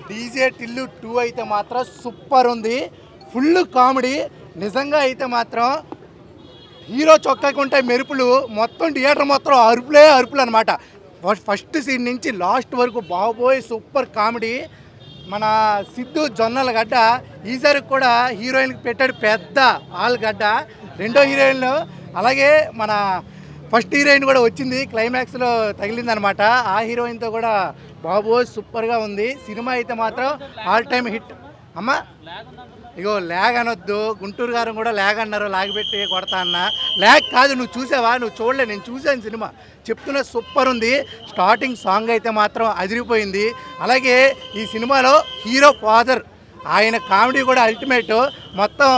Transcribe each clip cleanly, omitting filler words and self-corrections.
DJ Tillu 2 అయితే మాత్రం super ఉంది. Full comedy. నిజంగా అయితే మాత్రం హీరో చొక్కాకుంటే మెరుపులు, మొత్తం థియేటర్ మొత్తం అరుపులే అరుపులు అనమాట. ఫస్ట్ సీన్ నుంచి లాస్ట్ వరకు బాబోయ్ సూపర్ కామెడీ. మన సిద్ధు జొన్నలగడ్డ ఈసారి కూడా హీరోయిన్కి పెట్టాడు పెద్ద ఆలుగడ్డ. రెండో హీరోయిన్లు అలాగే మన ఫస్ట్ హీరోయిన్ కూడా వచ్చింది, క్లైమాక్స్లో తగిలిందనమాట. ఆ హీరోయిన్తో కూడా బాబోయ్ సూపర్గా ఉంది. సినిమా అయితే మాత్రం ఆల్ టైమ్ హిట్. అమ్మ ఇగో ల్యాగ్ అనొద్దు, గుంటూరు గారు కూడా ల్యాగ్ అన్నారు, లాగ్ పెట్టి కొడతా అన్న. ల్యాగ్ కాదు, నువ్వు చూసావా? నువ్వు చూడలే, నేను చూశాను సినిమా. చెప్తున్నా సూపర్ ఉంది. స్టార్టింగ్ సాంగ్ అయితే మాత్రం అదిరిపోయింది. అలాగే ఈ సినిమాలో హీరో ఫాదర్ ఆయన కామెడీ కూడా అల్టిమేట్. మొత్తం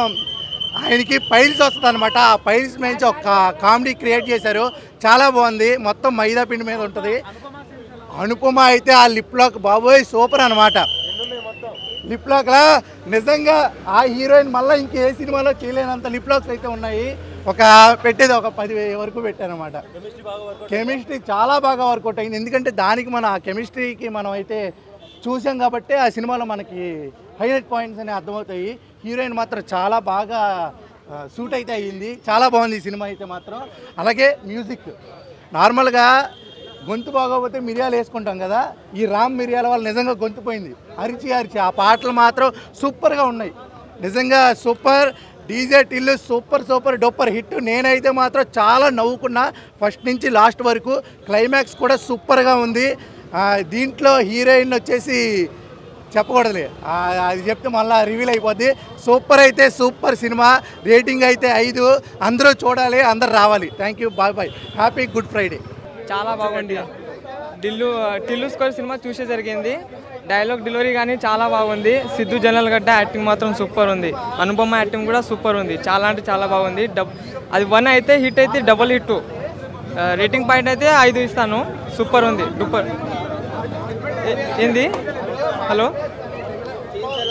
ఆయనకి పైల్స్ వస్తుంది అనమాట. ఆ పైల్స్ నుంచి ఒక కామెడీ క్రియేట్ చేశారు, చాలా బాగుంది. మొత్తం మైదా పిండి మీద ఉంటుంది. అనుపమ అయితే ఆ లిప్ లాక్ బాబోయ్ సూపర్ అనమాట. లిప్ లాక్లా నిజంగా ఆ హీరోయిన్ మళ్ళీ ఇంకే సినిమాలో చేయలేనంత లిప్ లాక్స్ అయితే ఉన్నాయి. పెట్టేది ఒక 10 వరకు పెట్టారనమాట. కెమిస్ట్రీ చాలా బాగా వర్కౌట్ అయింది. ఎందుకంటే దానికి మన ఆ కెమిస్ట్రీకి మనం అయితే చూసాం కాబట్టి ఆ సినిమాలో మనకి హైలైట్ పాయింట్స్ అనేవి అర్థమవుతాయి. హీరోయిన్ మాత్రం చాలా బాగా సూట్ అయితే అయ్యింది. చాలా బాగుంది ఈ సినిమా అయితే మాత్రం. అలాగే మ్యూజిక్ నార్మల్గా గొంతు బాగోకపోతే మిరియాలు వేసుకుంటాం కదా, ఈ రామ్ మిరియాల వల్ల నిజంగా గొంతు పోయింది. అరిచి ఆ పాటలు మాత్రం సూపర్గా ఉన్నాయి. నిజంగా super. DJ Tillu super duper hit. నేనైతే మాత్రం చాలా నవ్వుకున్నా ఫస్ట్ నుంచి లాస్ట్ వరకు. క్లైమాక్స్ కూడా సూపర్గా ఉంది. దీంట్లో హీరోయిన్ వచ్చేసి చెప్పకూడదులే, అది చెప్తే మళ్ళీ రివీల్ అయిపోద్ది. సూపర్ అయితే సూపర్ సినిమా. రేటింగ్ అయితే 5. అందరూ చూడాలి, అందరు రావాలి. Thank you, bye. Happy good Friday. చాలా బాగుంది. టిల్లు స్కోర్ సినిమా చూసే జరిగింది. డైలాగ్ డెలివరీ కానీ చాలా బాగుంది. సిద్ధు జొన్నలగడ్డ యాక్టింగ్ మాత్రం సూపర్ ఉంది. అనుపమ యాక్టింగ్ కూడా సూపర్ ఉంది. చాలా అంటే చాలా బాగుంది. అది 1 అయితే హిట్ అయితే డబుల్ హిట్. రేటింగ్ పాయింట్ అయితే 5 ఇస్తాను. సూపర్ ఉంది. డూపర్ ఏంది. హలో,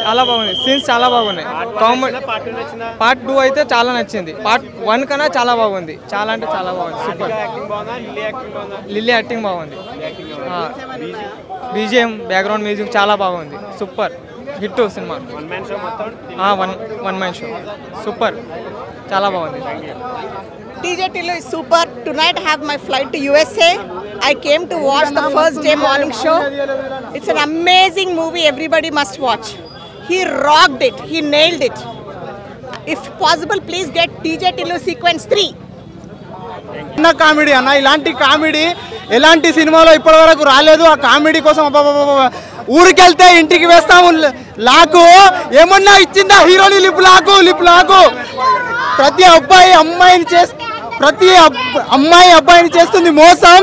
చాలా బాగుంది. సీన్స్ చాలా బాగున్నాయి. కామెడీ పార్ట్ 2 అయితే చాలా నచ్చింది. పార్ట్ 1 కన్నా చాలా బాగుంది. చాలా అంటే చాలా బాగుంది. సూపర్. లిల్లీ యాక్టింగ్ బాగుంది. బీజిఎం బ్యాక్గ్రౌండ్ మ్యూజిక్ చాలా బాగుంది. Super hit cinema. One man show super, చాలా బాగుంది. DJ Tillu is super. Tonight I have my flight to USA. I came to watch the first day morning show. It's an amazing movie. Everybody must watch. He rocked it. He nailed it. If possible, please get DJ Tillu sequence 3. అన్న comedy అన్న, ఇలాంటి comedy ఎలాంటి సినిమాలో ఇప్పటి వరకు రాలేదు. ఆ comedy కోసం ఊరికెళ్తే ఇంటికి వేస్తాము లాకు. ఏమన్నా ఇచ్చిందా హీరోని? లిప్ లాకు. ప్రతి అమ్మాయి అబ్బాయిని చేస్తుంది మోసం.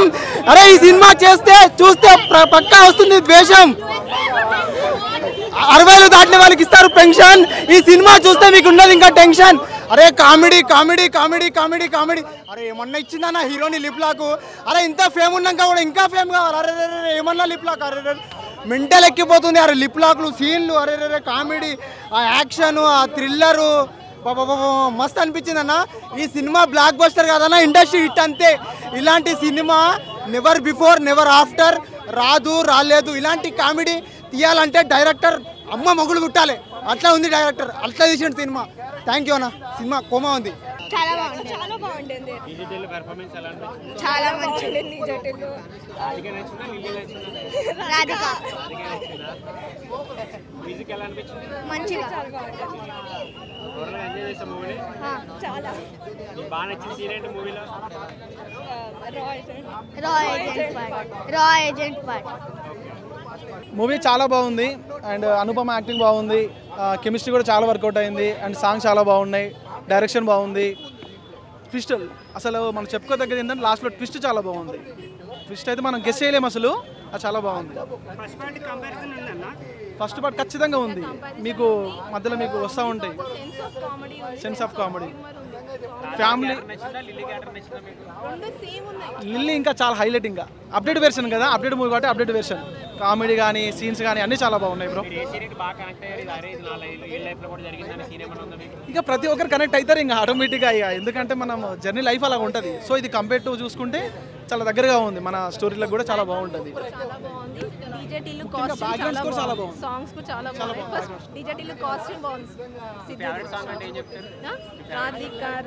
అరే ఈ సినిమా చూస్తే పక్కా వస్తుంది ద్వేషం. 60 దాటిన వాళ్ళకి ఇస్తారు పెన్షన్. ఈ సినిమా చూస్తే మీకు ఉన్నది ఇంకా టెన్షన్. అరే కామెడీ. అరే ఏమన్నా ఇచ్చిందా హీరోని లిప్ లాకు? అరే ఇంత ఫేమ్ ఉన్నాక కూడా ఇంకా ఫేమ్ కావాలి. అరే ఏమన్నా లిప్ లాక్? అరే మెంటల్ ఎక్కిపోతుంది. అరే లిప్ లాక్లు, సీన్లు, అరే కామెడీ, ఆ యాక్షన్, ఆ థ్రిల్లరు మస్తు అనిపించింది అన్న. ఈ సినిమా బ్లాక్ బస్టర్ కాదన్న, ఇండస్ట్రీ హిట్ అంతే. ఇలాంటి cinema never before never after రాలేదు. ఇలాంటి కామెడీ తీయాలంటే డైరెక్టర్ అమ్మ మొగుడు పుట్టాలి. అట్లా ఉంది డైరెక్టర్, అట్లా తీసిన సినిమా. థ్యాంక్ యూ అన్న. సినిమా కోమా ఉంది. చాలా బాగుంటుంది. చాలా మంచిది. రాధిక మంచిగా మూవీ చాలా బాగుంది. అండ్ అనుపమ యాక్టింగ్ బాగుంది. కెమిస్ట్రీ కూడా చాలా వర్కౌట్ అయింది. అండ్ సాంగ్స్ చాలా బాగున్నాయి. డైరెక్షన్ బాగుంది. ట్విస్ట్ అసలు మనం చెప్పుకోదగ్గది ఏంటంటే లాస్ట్లో ట్విస్ట్ చాలా బాగుంది. ట్విస్ట్ అయితే మనం గెస్ చేయలేము అసలు. అది చాలా బాగుంది. ఫస్ట్ పార్ట్ ఖచ్చితంగా ఉంది. మీకు మధ్యలో మీకు వస్తూ ఉంటాయి sense of comedy. Family lily ఇంకా చాలా హైలైట్. ఇంకా అప్డేట్ వెర్షన్ కదా, అప్డేట్ మూవీ కాబట్టి అప్డేట్ వెర్షన్. కామెడీ కానీ సీన్స్ కానీ అన్నీ చాలా బాగున్నాయి బ్రో. ఇక ప్రతి ఒక్కరు కనెక్ట్ అవుతారు ఇంకా ఆటోమేటిక్గా. ఇక ఎందుకంటే మనం జర్నీ లైఫ్ అలా ఉంటుంది. సో ఇది కంపేర్ టు చూసుకుంటే చాలా దగ్గరగా ఉంది మన స్టోరీలకు కూడా చాలా బాగుంటుంది. చాలా బాగుంది. డీజే టిల్లు కాస్ట్యూమ్ చాలా బాగుంది. సాంగ్స్ కూడా చాలా బాగుంది. ఫస్ట్ డీజే టిల్లు కాస్ట్యూమ్ బాగుంది. ఫేవరెట్ సాంగ్ అంటే ఏం చెప్తారు?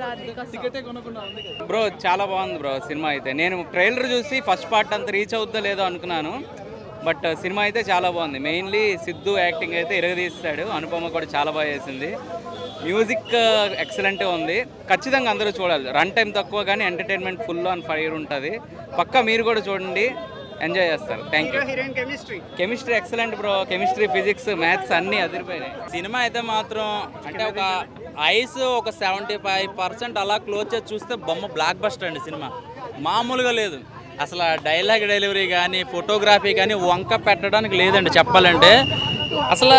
రాధిక టికెటే కొనకుండా ఉంది కదా బ్రో. చాలా బాగుంది బ్రో సినిమా అయితే. నేను ట్రైలర్ చూసి ఫస్ట్ పార్ట్ అంత రీచ్ అవుతుందో లేదో అనుకున్నాను, బట్ సినిమా అయితే చాలా బాగుంది. మెయిన్లీ సిద్ధు యాక్టింగ్ అయితే ఇరగదీస్తాడు. అనుపమ కూడా చాలా బాగా చేసింది. మ్యూజిక్ ఎక్సలెంట్గా ఉంది. ఖచ్చితంగా అందరూ చూడాలి. రన్ టైం తక్కువ కానీ ఎంటర్టైన్మెంట్ ఫుల్ ఆన్ ఫైర్ ఉంటుంది. పక్కా మీరు కూడా చూడండి, ఎంజాయ్ చేస్తారు. Thank you. Chemistry excellent bro. Chemistry, physics, maths అన్నీ అదిరిపోయినాయి. సినిమా అయితే మాత్రం అంటే ఒక ఐస్ ఒక 75% అలా క్లోజ్ చేసి చూస్తే బొమ్మ బ్లాక్ బస్టర్ అండి. సినిమా మామూలుగా లేదు అసలు. డైలాగ్ డెలివరీ కానీ ఫోటోగ్రఫీ కానీ వంక పెట్టడానికి లేదండి చెప్పాలంటే. అసలు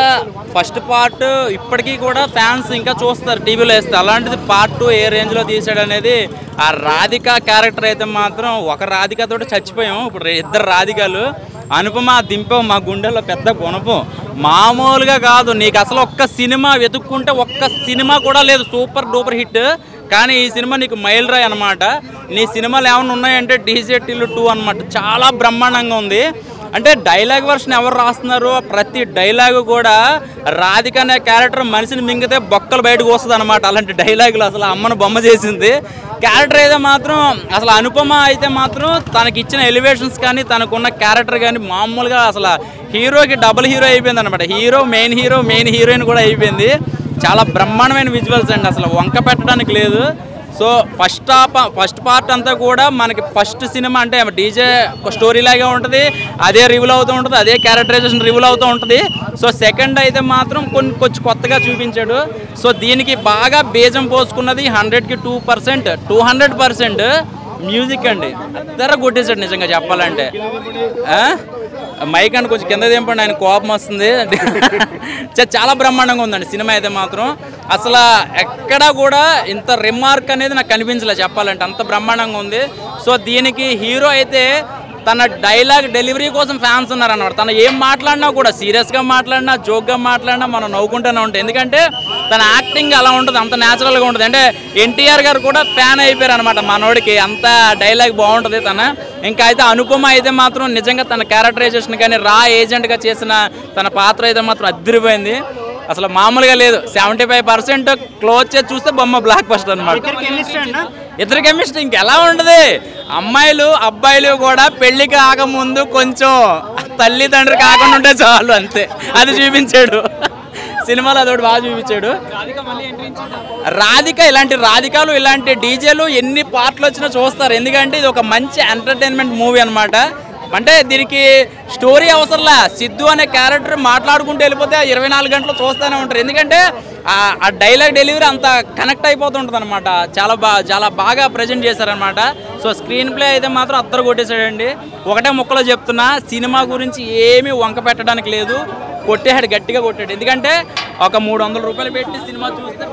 ఫస్ట్ పార్ట్ ఇప్పటికీ కూడా ఫ్యాన్స్ ఇంకా చూస్తారు టీవీలో వేస్తే. అలాంటిది పార్ట్ 2 ఏ రేంజ్లో తీసాడు అనేది. ఆ రాధిక క్యారెక్టర్ అయితే మాత్రం ఒక రాధికతో చచ్చిపోయాం. ఇప్పుడు 2 రాధికలు. అనుపమ దింపావు మా గుండెల్లో పెద్ద గుణపం. మామూలుగా కాదు. నీకు అసలు ఒక్క సినిమా వెతుక్కుంటే ఒక్క సినిమా కూడా లేదు సూపర్ డూపర్ హిట్. కానీ ఈ సినిమా నీకు మైల్ రాయ్ అనమాట. నీ సినిమాలు ఏమైనా ఉన్నాయంటే డీజే టిల్లు 2 అనమాట. చాలా బ్రహ్మాండంగా ఉంది. అంటే డైలాగ్ వర్షన్ ఎవరు రాస్తున్నారు, ప్రతి డైలాగు కూడా రాధిక అనే క్యారెక్టర్ మనిషిని మింగితే బొక్కలు బయటకు వస్తుంది అనమాట. అలాంటి డైలాగులు అసలు అమ్మను బొమ్మ చేసింది. క్యారెక్టర్ అయితే మాత్రం అసలు అనుపమ అయితే మాత్రం తనకి ఇచ్చిన ఎలివేషన్స్ కానీ తనకున్న క్యారెక్టర్ కానీ మామూలుగా అసలు హీరోకి డబుల్ హీరో అయిపోయింది అనమాట. హీరో, మెయిన్ హీరోయిన్ కూడా అయిపోయింది. చాలా బ్రహ్మాండమైన విజువల్స్ అండి. అసలు వంక పెట్టడానికి లేదు. సో ఫస్ట్ పార్ట్ అంతా కూడా మనకి ఫస్ట్ సినిమా అంటే డీజే స్టోరీ లాగే ఉంటుంది. అదే రివ్యూల్ అవుతూ ఉంటుంది, అదే క్యారెక్టరైజేషన్ రివ్యూల్ అవుతూ ఉంటుంది. సో సెకండ్ అయితే మాత్రం కొంచెం కొత్తగా చూపించాడు. సో దీనికి బాగా బేజం పోసుకున్నది 100కి 200% మ్యూజిక్ అండి. అందరూ కొట్టేశాడు నిజంగా చెప్పాలంటే. మైక్ అని కొంచెం కింద దింపండి, ఆయన కోపం వస్తుంది. చాలా బ్రహ్మాండంగా ఉందండి సినిమా అయితే మాత్రం. అసలు ఎక్కడా కూడా ఇంత రిమార్క్ అనేది నాకు కనిపించలేదు చెప్పాలంటే, అంత బ్రహ్మాండంగా ఉంది. సో దీనికి హీరో అయితే తన డైలాగ్ డెలివరీ కోసం ఫ్యాన్స్ ఉన్నారన్నమాట. తను ఏం మాట్లాడినా కూడా సీరియస్గా మాట్లాడినా జోక్గా మాట్లాడినా మనం నవ్వుకుంటూనే ఉంటాం. ఎందుకంటే తన యాక్టింగ్ అలా ఉంటుంది, అంత న్యాచురల్గా ఉంటుంది. అంటే ఎన్టీఆర్ గారు కూడా ఫ్యాన్ అయిపోయారు అనమాట మనోడికి, అంత డైలాగ్ బాగుంటుంది తన. ఇంకా అయితే అనుపమ అయితే మాత్రం నిజంగా తన క్యారెక్టరైజేషన్ కానీ రా ఏజెంట్గా చేసిన తన పాత్ర అయితే మాత్రం అదిరిపోయింది. అసలు మామూలుగా లేదు. 75% క్లోజ్ చేసి చూస్తే బొమ్మ బ్లాక్ బస్టర్ అనమాట. ఇద్దరు కెమిస్ట్రీ ఇంకెలా ఉంటుంది. అమ్మాయిలు అబ్బాయిలు కూడా పెళ్లికి ఆగముందు కొంచెం తల్లిదండ్రులు కాకుండా ఉంటే చాలు, అంతే. అది చూపించాడు సినిమాలో, అదొకటి బాగా చూపించాడు. రాధిక ఇలాంటి రాధికాలు ఇలాంటి డీజేలు ఎన్ని పార్ట్లు వచ్చినా చూస్తారు. ఎందుకంటే ఇది ఒక మంచి ఎంటర్టైన్మెంట్ మూవీ అనమాట. అంటే దీనికి స్టోరీ అవసరంలా. సిద్ధు అనే క్యారెక్టర్ మాట్లాడుకుంటూ వెళ్ళిపోతే 24 గంటలు చూస్తూనే ఉంటారు. ఎందుకంటే ఆ డైలాగ్ డెలివరీ అంత కనెక్ట్ అయిపోతుంటుంది అనమాట. చాలా బాగా ప్రజెంట్ చేశారనమాట. సో స్క్రీన్ ప్లే అయితే మాత్రం అద్దరు కొట్టేశాడండి. ఒకటే ముక్కలో చెప్తున్నా, సినిమా గురించి ఏమీ వంక పెట్టడానికి లేదు. కొట్టేశాడు, గట్టిగా కొట్టాడు. ఎందుకంటే ఒక 300 రూపాయలు పెట్టి సినిమా చూస్తే